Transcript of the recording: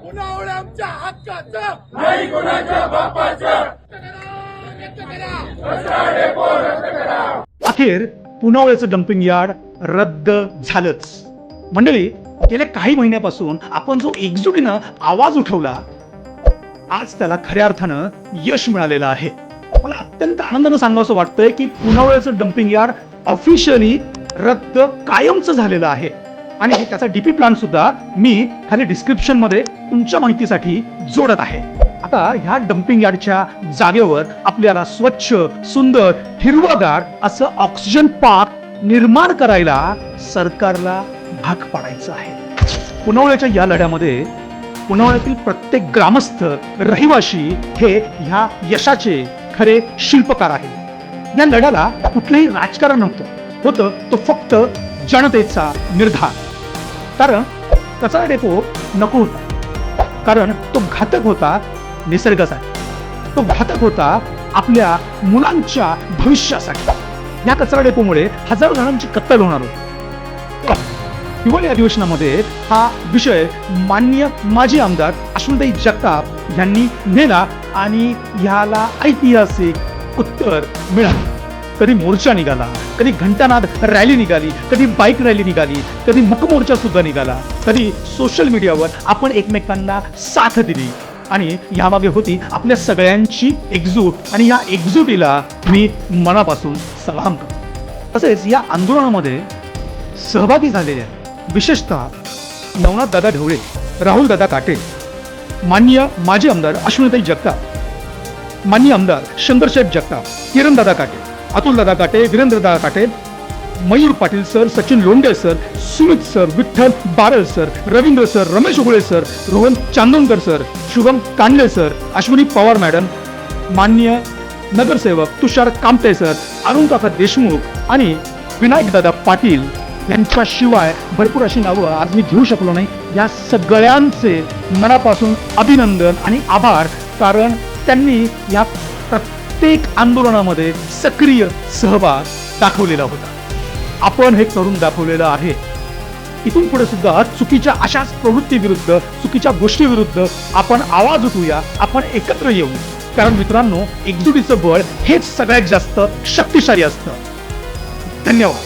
पुनावळे आमच्या हक्काचं नाही कुणाच्या बापाचं. अखेर पुनावळ्याचं डम्पिंग यार्ड रद्द झालंच. मंडळी, गेल्या काही महिन्यापासून आपण जो एकजुटीनं आवाज उठवला, आज त्याला खऱ्या अर्थानं यश मिळालेलं आहे. मला अत्यंत आनंदानं सांगावं वाटतंय की पुनावळ्याचं डम्पिंग यार्ड ऑफिशियली रद्द कायमचं झालेलं आहे. आणि त्याचा डीपी प्लॅन सुद्धा मी खाली डिस्क्रिप्शन मध्ये तुमच्या माहितीसाठी जोडत आहे. आता ह्या डम्पिंग यार्डच्या जागेवर आपल्याला स्वच्छ, सुंदर, हिरवगार असं ऑक्सिजन पार्क निर्माण करायला सरकारला भाग पाडायचं आहे. पुनावळ्याच्या या लढ्यामध्ये पुनावळ्यातील प्रत्येक ग्रामस्थ, रहिवाशी हे ह्या यशाचे खरे शिल्पकार आहेत. या लढ्याला कुठलंही राजकारण होतं तो फक्त जनतेचा निर्धार. कारण कचरा डेपो नको होता, कारण तो घातक होता निसर्गासाठी, तो घातक होता आपल्या मुलांच्या भविष्यासाठी. या कचरा डेपोमुळे हजारो जणांची कत्तल होणार होती. हिवाळी अधिवेशनामध्ये हा विषय माननीय माजी आमदार अश्विनीताई जगताप यांनी नेला आणि ह्याला ऐतिहासिक उत्तर मिळालं. कधी मोर्चा निघाला, कधी घंटानाद रॅली निघाली, कधी बाईक रॅली निघाली, कधी मुकमोर्चा सुद्धा निघाला, कधी सोशल मीडियावर आपण एकमेकांना साथ दिली. आणि यामागे होती आपल्या सगळ्यांची एकजूट, आणि या एकजुटीला मी मनापासून सलाम करतो. तसेच या आंदोलनामध्ये सहभागी झालेल्या विशेषतः नवनाथ दादा ढवळे, राहुल दादा काटे, माननीय माजी आमदार अश्विनीताई जगताप, माननीय आमदार शंकरसाहेब जगताप, किरण दादा काटे, अतुल दादा काटे, Virendra Dada Kate, Mayur Patil sir, Sachin Londhe sir, Sumit sir, Vitthal Baral sir, Ravindra sir, Ramesh Ugale sir, Rohan Chandonkar sir, Shubham Kandale sir, Ashwini Pawar madam, माननीय नगरसेवक तुषार कामते सर, अरुण काका देशमुख आणि विनायक दादा पाटील यांच्याशिवाय भरपूर अशी नावं आज मी घेऊ शकलो नाही. या सगळ्यांचे मनापासून अभिनंदन आणि आभार, कारण त्यांनी या प्रत्येक आंदोलनामध्ये सक्रिय सहभाग दाखवलेला होता. आपण हे करून दाखवलेलं आहे. इथून पुढे सुद्धा चुकीच्या अशाच प्रवृत्तीविरुद्ध, चुकीच्या गोष्टीविरुद्ध आपण आवाज उठवूया, आपण एकत्र येऊ. कारण मित्रांनो, एकजुटीचं बळ हेच सगळ्यात जास्त शक्तिशाली असतं. धन्यवाद.